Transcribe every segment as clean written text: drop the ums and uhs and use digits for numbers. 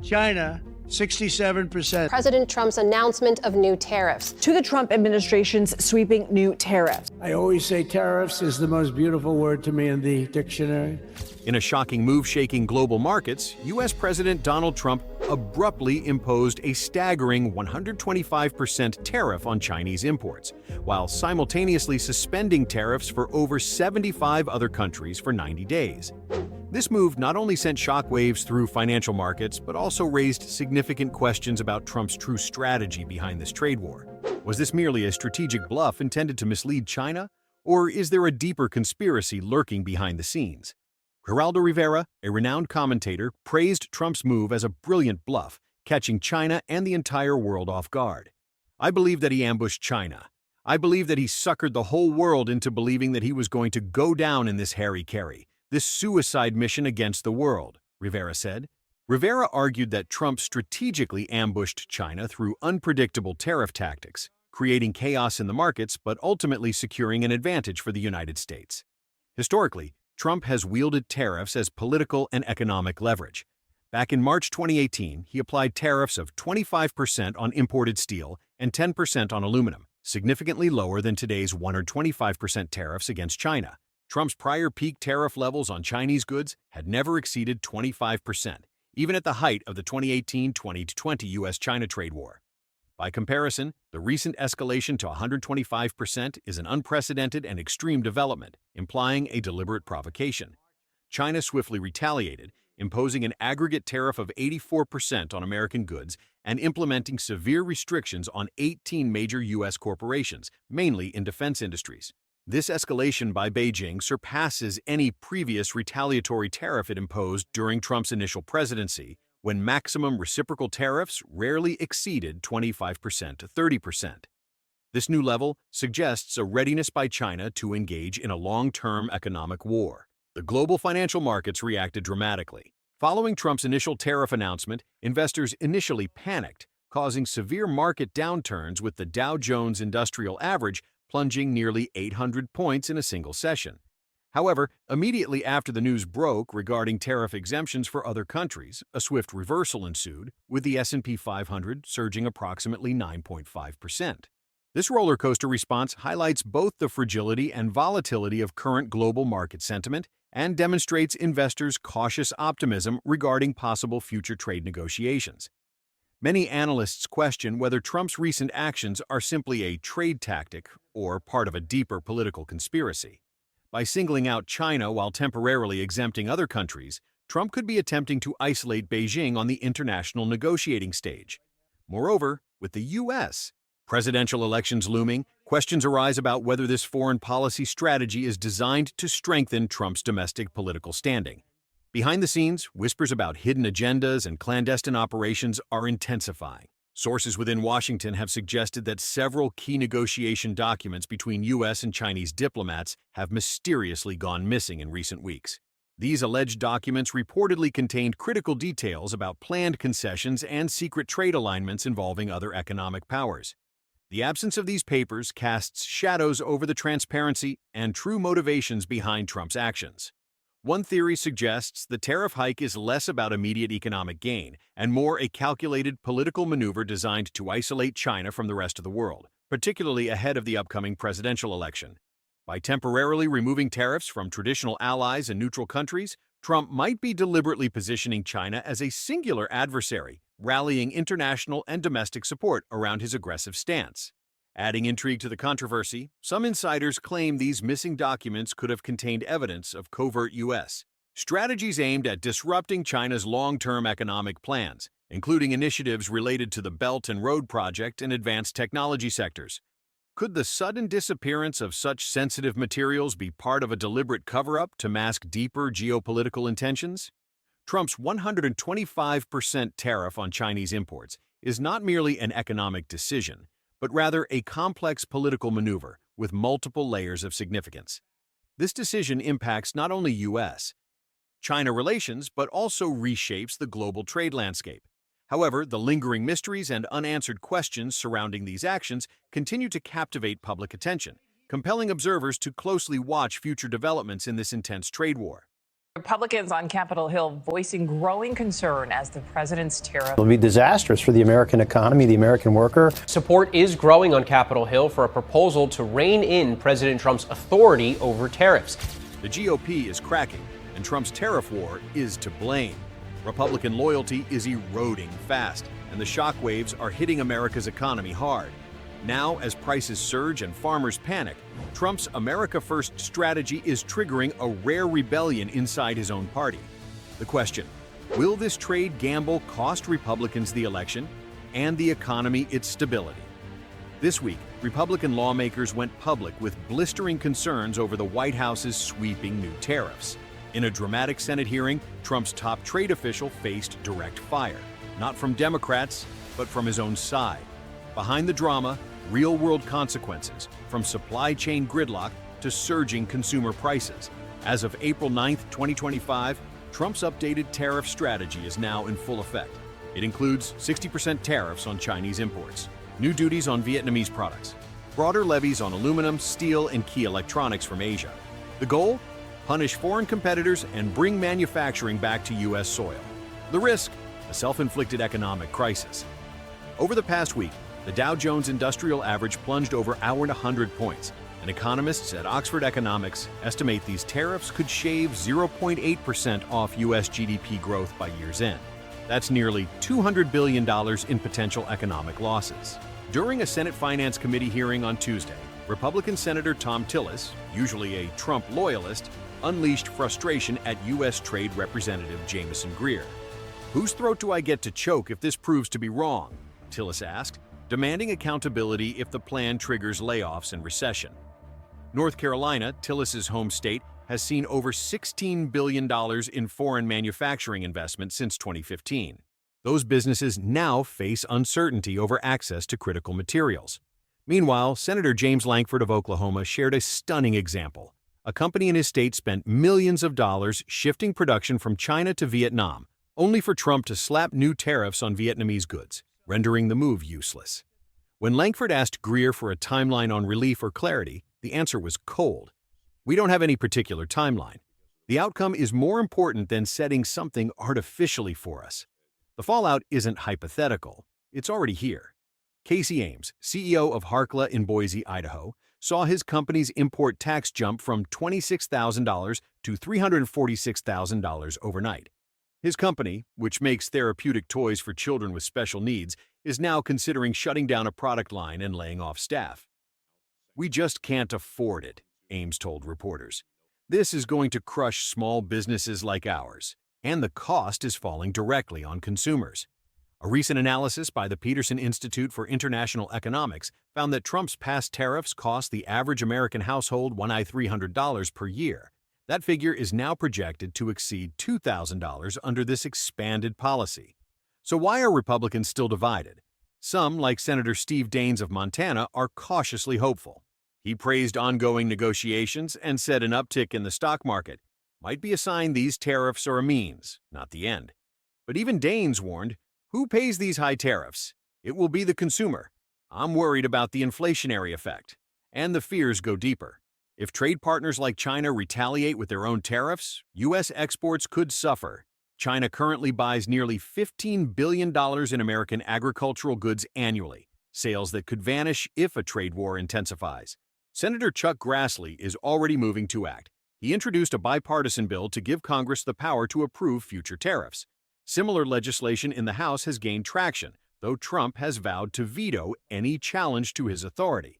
China, 67%. President Trump's announcement of new tariffs. To the Trump administration's sweeping new tariffs. I always say tariffs is the most beautiful word to me in the dictionary. In a shocking move shaking global markets, U.S. President Donald Trump abruptly imposed a staggering 125% tariff on Chinese imports, while simultaneously suspending tariffs for over 75 other countries for 90 days. This move not only sent shockwaves through financial markets, but also raised significant questions about Trump's true strategy behind this trade war. Was this merely a strategic bluff intended to mislead China? Or is there a deeper conspiracy lurking behind the scenes? Geraldo Rivera, a renowned commentator, praised Trump's move as a brilliant bluff, catching China and the entire world off guard. I believe that he ambushed China. I believe that he suckered the whole world into believing that he was going to go down in this hara-kiri, this suicide mission against the world, Rivera said. Rivera argued that Trump strategically ambushed China through unpredictable tariff tactics, creating chaos in the markets but ultimately securing an advantage for the United States. Historically, Trump has wielded tariffs as political and economic leverage. Back in March 2018, he applied tariffs of 25% on imported steel and 10% on aluminum, significantly lower than today's 125% tariffs against China. Trump's prior peak tariff levels on Chinese goods had never exceeded 25%, even at the height of the 2018-2020 U.S.-China trade war. By comparison, the recent escalation to 125% is an unprecedented and extreme development, implying a deliberate provocation. China swiftly retaliated, imposing an aggregate tariff of 84% on American goods and implementing severe restrictions on 18 major U.S. corporations, mainly in defense industries. This escalation by Beijing surpasses any previous retaliatory tariff it imposed during Trump's initial presidency, when maximum reciprocal tariffs rarely exceeded 25% to 30%. This new level suggests a readiness by China to engage in a long-term economic war. The global financial markets reacted dramatically. Following Trump's initial tariff announcement, investors initially panicked, causing severe market downturns with the Dow Jones Industrial Average plunging nearly 800 points in a single session. However, immediately after the news broke regarding tariff exemptions for other countries, a swift reversal ensued, with the S&P 500 surging approximately 9.5%. This roller coaster response highlights both the fragility and volatility of current global market sentiment and demonstrates investors' cautious optimism regarding possible future trade negotiations. Many analysts question whether Trump's recent actions are simply a trade tactic or part of a deeper political conspiracy. By singling out China while temporarily exempting other countries, Trump could be attempting to isolate Beijing on the international negotiating stage. Moreover, with the U.S. presidential elections looming, questions arise about whether this foreign policy strategy is designed to strengthen Trump's domestic political standing. Behind the scenes, whispers about hidden agendas and clandestine operations are intensifying. Sources within Washington have suggested that several key negotiation documents between U.S. and Chinese diplomats have mysteriously gone missing in recent weeks. These alleged documents reportedly contained critical details about planned concessions and secret trade alignments involving other economic powers. The absence of these papers casts shadows over the transparency and true motivations behind Trump's actions. One theory suggests the tariff hike is less about immediate economic gain and more a calculated political maneuver designed to isolate China from the rest of the world, particularly ahead of the upcoming presidential election. By temporarily removing tariffs from traditional allies and neutral countries, Trump might be deliberately positioning China as a singular adversary, rallying international and domestic support around his aggressive stance. Adding intrigue to the controversy, some insiders claim these missing documents could have contained evidence of covert U.S. strategies aimed at disrupting China's long-term economic plans, including initiatives related to the Belt and Road Project and advanced technology sectors. Could the sudden disappearance of such sensitive materials be part of a deliberate cover-up to mask deeper geopolitical intentions? Trump's 125% tariff on Chinese imports is not merely an economic decision, but rather a complex political maneuver with multiple layers of significance. This decision impacts not only U.S. China relations, but also reshapes the global trade landscape. However, the lingering mysteries and unanswered questions surrounding these actions continue to captivate public attention, compelling observers to closely watch future developments in this intense trade war. Republicans on Capitol Hill voicing growing concern as the president's tariff. It'll be disastrous for the American economy, the American worker. Support is growing on Capitol Hill for a proposal to rein in President Trump's authority over tariffs. The GOP is cracking, and Trump's tariff war is to blame. Republican loyalty is eroding fast, and the shockwaves are hitting America's economy hard. Now, as prices surge and farmers panic, Trump's America First strategy is triggering a rare rebellion inside his own party. The question: will this trade gamble cost Republicans the election and the economy its stability? This week, Republican lawmakers went public with blistering concerns over the White House's sweeping new tariffs. In a dramatic Senate hearing, Trump's top trade official faced direct fire, not from Democrats, but from his own side. Behind the drama, real-world consequences, from supply chain gridlock to surging consumer prices. As of April 9, 2025, Trump's updated tariff strategy is now in full effect. It includes 60% tariffs on Chinese imports, new duties on Vietnamese products, broader levies on aluminum, steel, and key electronics from Asia. The goal? Punish foreign competitors and bring manufacturing back to U.S. soil. The risk? A self-inflicted economic crisis. Over the past week, the Dow Jones Industrial Average plunged over 100 points, and economists at Oxford Economics estimate these tariffs could shave 0.8% off U.S. GDP growth by year's end. That's nearly $200 billion in potential economic losses. During a Senate Finance Committee hearing on Tuesday, Republican Senator Thom Tillis, usually a Trump loyalist, unleashed frustration at U.S. Trade Representative Jamieson Greer. "Whose throat do I get to choke if this proves to be wrong?" Tillis asked, demanding accountability if the plan triggers layoffs and recession. North Carolina, Tillis's home state, has seen over $16 billion in foreign manufacturing investment since 2015. Those businesses now face uncertainty over access to critical materials. Meanwhile, Senator James Lankford of Oklahoma shared a stunning example. A company in his state spent millions of dollars shifting production from China to Vietnam, only for Trump to slap new tariffs on Vietnamese goods, rendering the move useless. When Lankford asked Greer for a timeline on relief or clarity, the answer was cold. "We don't have any particular timeline. The outcome is more important than setting something artificially for us." The fallout isn't hypothetical. It's already here. Casey Ames, CEO of Harkla in Boise, Idaho, saw his company's import tax jump from $26,000 to $346,000 overnight. His company, which makes therapeutic toys for children with special needs, is now considering shutting down a product line and laying off staff. "We just can't afford it," Ames told reporters. "This is going to crush small businesses like ours, and the cost is falling directly on consumers." A recent analysis by the Peterson Institute for International Economics found that Trump's past tariffs cost the average American household $300 per year. That figure is now projected to exceed $2,000 under this expanded policy. So why are Republicans still divided? Some, like Senator Steve Daines of Montana, are cautiously hopeful. He praised ongoing negotiations and said an uptick in the stock market might be a sign these tariffs are a means, not the end. But even Daines warned, "Who pays these high tariffs? It will be the consumer. I'm worried about the inflationary effect." And the fears go deeper. If trade partners like China retaliate with their own tariffs, U.S. exports could suffer. China currently buys nearly $15 billion in American agricultural goods annually, sales that could vanish if a trade war intensifies. Senator Chuck Grassley is already moving to act. He introduced a bipartisan bill to give Congress the power to approve future tariffs. Similar legislation in the House has gained traction, though Trump has vowed to veto any challenge to his authority.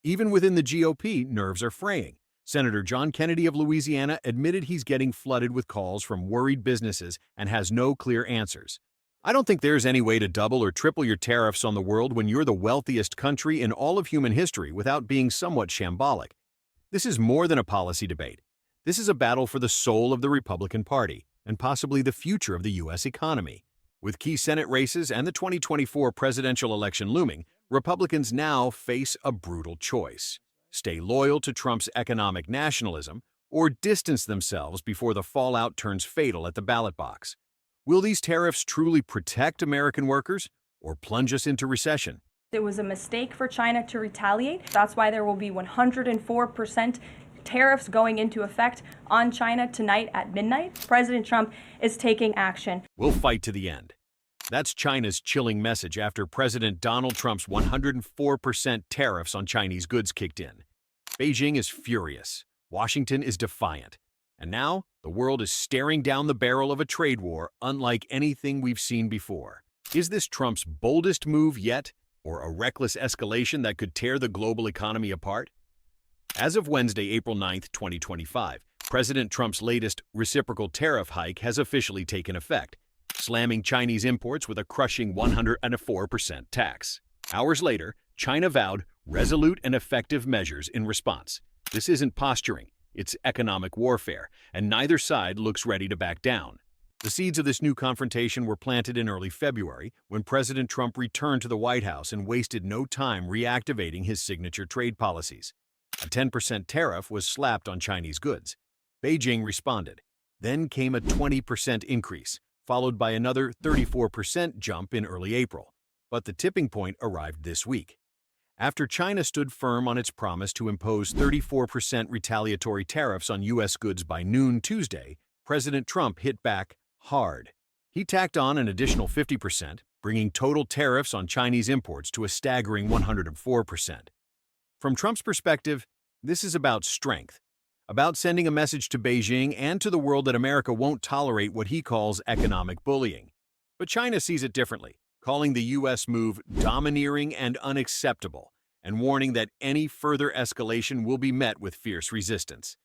Even within the GOP, nerves are fraying. Senator John Kennedy of Louisiana admitted he's getting flooded with calls from worried businesses and has no clear answers. "I don't think there's any way to double or triple your tariffs on the world when you're the wealthiest country in all of human history without being somewhat shambolic." This is more than a policy debate. This is a battle for the soul of the Republican Party and possibly the future of the U.S. economy. With key Senate races and the 2024 presidential election looming, Republicans now face a brutal choice: stay loyal to Trump's economic nationalism or distance themselves before the fallout turns fatal at the ballot box. Will these tariffs truly protect American workers or plunge us into recession? It was a mistake for China to retaliate. That's why there will be 104% tariffs going into effect on China tonight at midnight, President Trump is taking action. We'll fight to the end. That's China's chilling message after President Donald Trump's 104% tariffs on Chinese goods kicked in. Beijing is furious. Washington is defiant. And now, the world is staring down the barrel of a trade war unlike anything we've seen before. Is this Trump's boldest move yet, or a reckless escalation that could tear the global economy apart? As of Wednesday, April 9, 2025, President Trump's latest reciprocal tariff hike has officially taken effect, slamming Chinese imports with a crushing 104% tax. Hours later, China vowed resolute and effective measures in response. This isn't posturing, it's economic warfare, and neither side looks ready to back down. The seeds of this new confrontation were planted in early February when President Trump returned to the White House and wasted no time reactivating his signature trade policies. A 10% tariff was slapped on Chinese goods. Beijing responded. Then came a 20% increase, followed by another 34% jump in early April. But the tipping point arrived this week. After China stood firm on its promise to impose 34% retaliatory tariffs on U.S. goods by noon Tuesday, President Trump hit back hard. He tacked on an additional 50%, bringing total tariffs on Chinese imports to a staggering 104%. From Trump's perspective, this is about strength, about sending a message to Beijing and to the world that America won't tolerate what he calls economic bullying. But China sees it differently, calling the U.S. move domineering and unacceptable, and warning that any further escalation will be met with fierce resistance.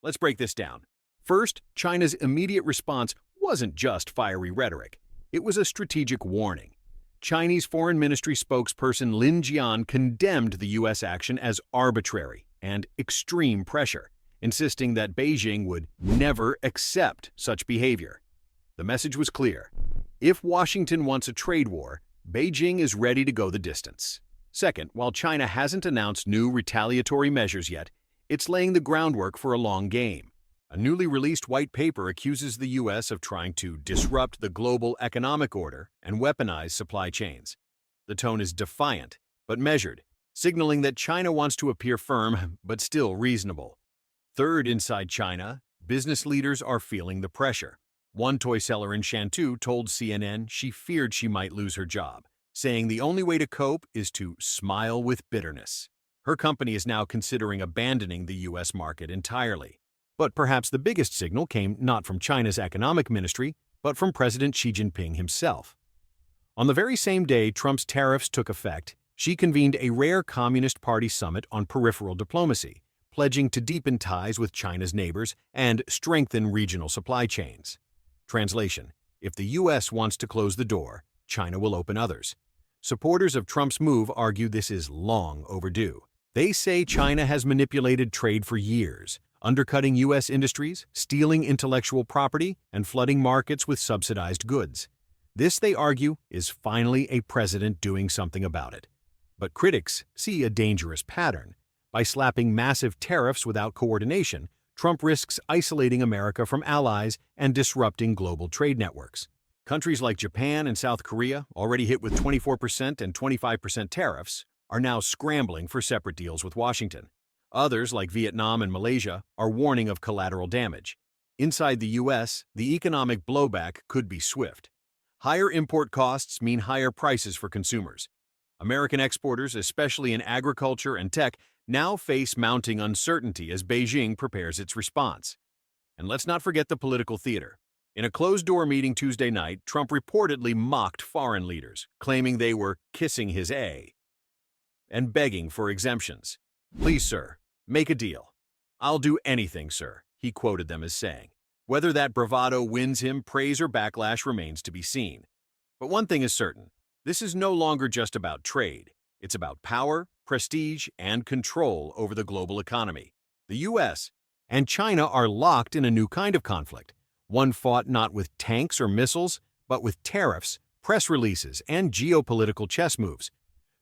Let's break this down. First, China's immediate response wasn't just fiery rhetoric. It was a strategic warning. Chinese Foreign Ministry spokesperson Lin Jian condemned the U.S. action as arbitrary and extreme pressure, insisting that Beijing would never accept such behavior. The message was clear. If Washington wants a trade war, Beijing is ready to go the distance. Second, while China hasn't announced new retaliatory measures yet, it's laying the groundwork for a long game. A newly released white paper accuses the U.S. of trying to disrupt the global economic order and weaponize supply chains. The tone is defiant, but measured, signaling that China wants to appear firm, but still reasonable. Third, inside China, business leaders are feeling the pressure. One toy seller in Shantou told CNN she feared she might lose her job, saying the only way to cope is to smile with bitterness. Her company is now considering abandoning the U.S. market entirely. But perhaps the biggest signal came not from China's economic ministry, but from President Xi Jinping himself. On the very same day Trump's tariffs took effect, Xi convened a rare Communist Party summit on peripheral diplomacy, pledging to deepen ties with China's neighbors and strengthen regional supply chains. Translation: if the U.S. wants to close the door, China will open others. Supporters of Trump's move argue this is long overdue. They say China has manipulated trade for years, undercutting U.S. industries, stealing intellectual property, and flooding markets with subsidized goods. This, they argue, is finally a president doing something about it. But critics see a dangerous pattern. By slapping massive tariffs without coordination, Trump risks isolating America from allies and disrupting global trade networks. Countries like Japan and South Korea, already hit with 24% and 25% tariffs, are now scrambling for separate deals with Washington. Others, like Vietnam and Malaysia, are warning of collateral damage. Inside the U.S., the economic blowback could be swift. Higher import costs mean higher prices for consumers. American exporters, especially in agriculture and tech, now face mounting uncertainty as Beijing prepares its response. And let's not forget the political theater. In a closed-door meeting Tuesday night, Trump reportedly mocked foreign leaders, claiming they were kissing his A and begging for exemptions. "Please, sir, make a deal. I'll do anything, sir," he quoted them as saying. Whether that bravado wins him praise or backlash remains to be seen. But one thing is certain, this is no longer just about trade. It's about power, prestige, and control over the global economy. The U.S. and China are locked in a new kind of conflict, one fought not with tanks or missiles, but with tariffs, press releases, and geopolitical chess moves.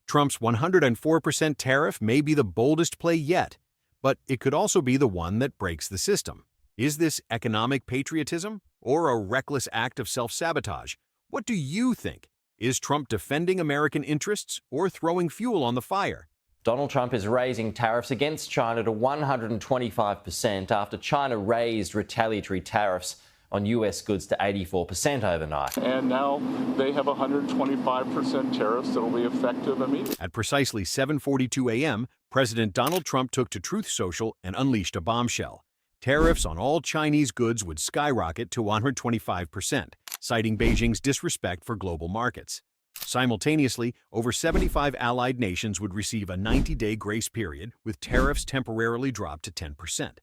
Trump's 104% tariff may be the boldest play yet, but it could also be the one that breaks the system. Is this economic patriotism or a reckless act of self-sabotage? What do you think? Is Trump defending American interests or throwing fuel on the fire? Donald Trump is raising tariffs against China to 125% after China raised retaliatory tariffs on US goods to 84% overnight. And now they have 125% tariffs that will be effective immediately. At precisely 7:42 a.m., President Donald Trump took to Truth Social and unleashed a bombshell. Tariffs on all Chinese goods would skyrocket to 125%, citing Beijing's disrespect for global markets. Simultaneously, over 75 allied nations would receive a 90-day grace period, with tariffs temporarily dropped to 10%.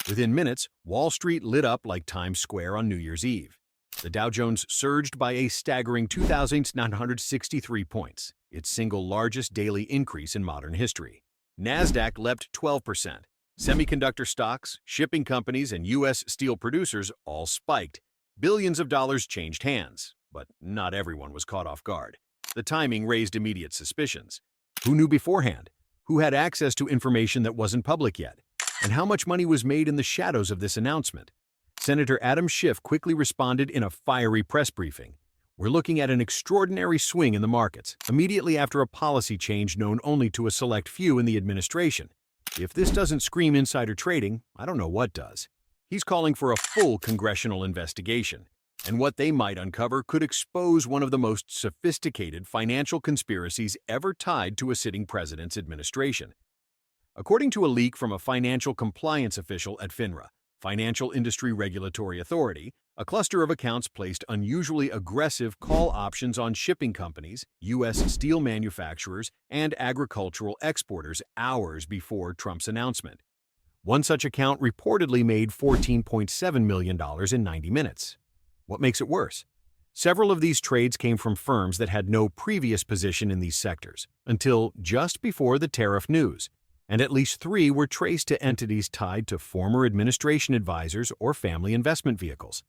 Within minutes, Wall Street lit up like Times Square on New Year's Eve. The Dow Jones surged by a staggering 2,963 points, its single largest daily increase in modern history. NASDAQ leapt 12%. Semiconductor stocks, shipping companies, and U.S. steel producers all spiked. Billions of dollars changed hands, but not everyone was caught off guard. The timing raised immediate suspicions. Who knew beforehand? Who had access to information that wasn't public yet? And how much money was made in the shadows of this announcement? Senator Adam Schiff quickly responded in a fiery press briefing. We're looking at an extraordinary swing in the markets, immediately after a policy change known only to a select few in the administration. If this doesn't scream insider trading, I don't know what does. He's calling for a full congressional investigation, and what they might uncover could expose one of the most sophisticated financial conspiracies ever tied to a sitting president's administration. According to a leak from a financial compliance official at FINRA, Financial Industry Regulatory Authority, a cluster of accounts placed unusually aggressive call options on shipping companies, U.S. steel manufacturers, and agricultural exporters hours before Trump's announcement. One such account reportedly made $14.7 million in 90 minutes. What makes it worse? Several of these trades came from firms that had no previous position in these sectors until just before the tariff news, and at least 3 were traced to entities tied to former administration advisors or family investment vehicles.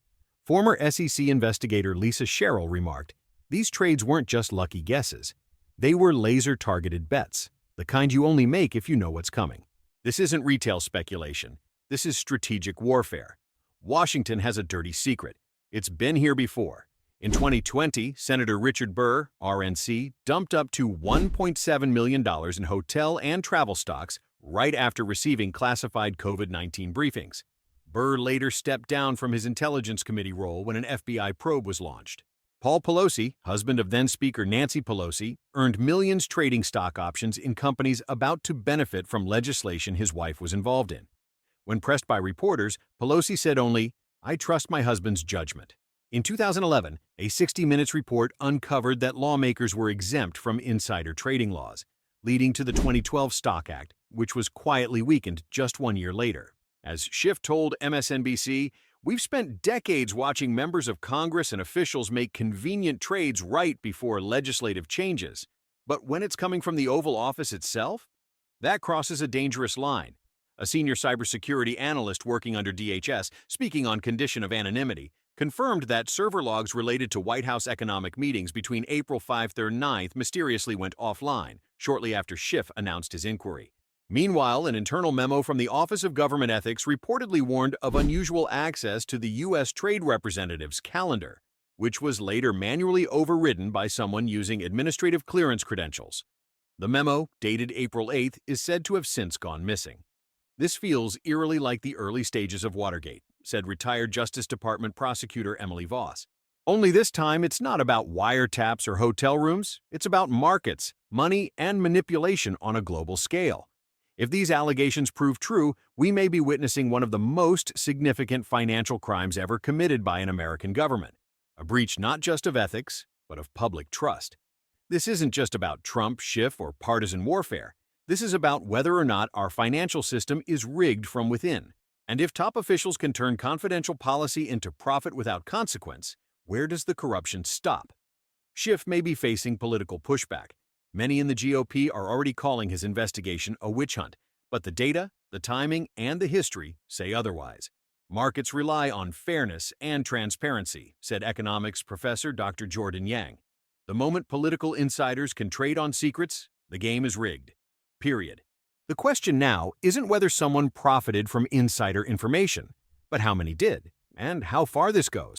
Former SEC investigator Lisa Sherrill remarked, "These trades weren't just lucky guesses. They were laser-targeted bets, the kind you only make if you know what's coming. This isn't retail speculation. This is strategic warfare. Washington has a dirty secret. It's been here before. In 2020, Senator Richard Burr, RNC, dumped up to $1.7 million in hotel and travel stocks right after receiving classified COVID-19 briefings. Burr later stepped down from his Intelligence Committee role when an FBI probe was launched. Paul Pelosi, husband of then-Speaker Nancy Pelosi, earned millions trading stock options in companies about to benefit from legislation his wife was involved in. When pressed by reporters, Pelosi said only, "I trust my husband's judgment." In 2011, a 60 Minutes report uncovered that lawmakers were exempt from insider trading laws, leading to the 2012 Stock Act, which was quietly weakened just 1 year later. As Schiff told MSNBC, "We've spent decades watching members of Congress and officials make convenient trades right before legislative changes. But when it's coming from the Oval Office itself? That crosses a dangerous line." A senior cybersecurity analyst working under DHS, speaking on condition of anonymity, confirmed that server logs related to White House economic meetings between April 5th and 9th mysteriously went offline shortly after Schiff announced his inquiry. Meanwhile, an internal memo from the Office of Government Ethics reportedly warned of unusual access to the U.S. Trade Representative's calendar, which was later manually overridden by someone using administrative clearance credentials. The memo, dated April 8th, is said to have since gone missing. This feels eerily like the early stages of Watergate, said retired Justice Department prosecutor Emily Voss. Only this time it's not about wiretaps or hotel rooms, it's about markets, money, and manipulation on a global scale. If these allegations prove true, we may be witnessing one of the most significant financial crimes ever committed by an American government, a breach not just of ethics, but of public trust. This isn't just about Trump, Schiff, or partisan warfare. This is about whether or not our financial system is rigged from within. And if top officials can turn confidential policy into profit without consequence, where does the corruption stop? Schiff may be facing political pushback. Many in the GOP are already calling his investigation a witch hunt, but the data, the timing, and the history say otherwise. Markets rely on fairness and transparency, said economics professor Dr. Jordan Yang. The moment political insiders can trade on secrets, the game is rigged. Period. The question now isn't whether someone profited from insider information, but how many did, and how far this goes.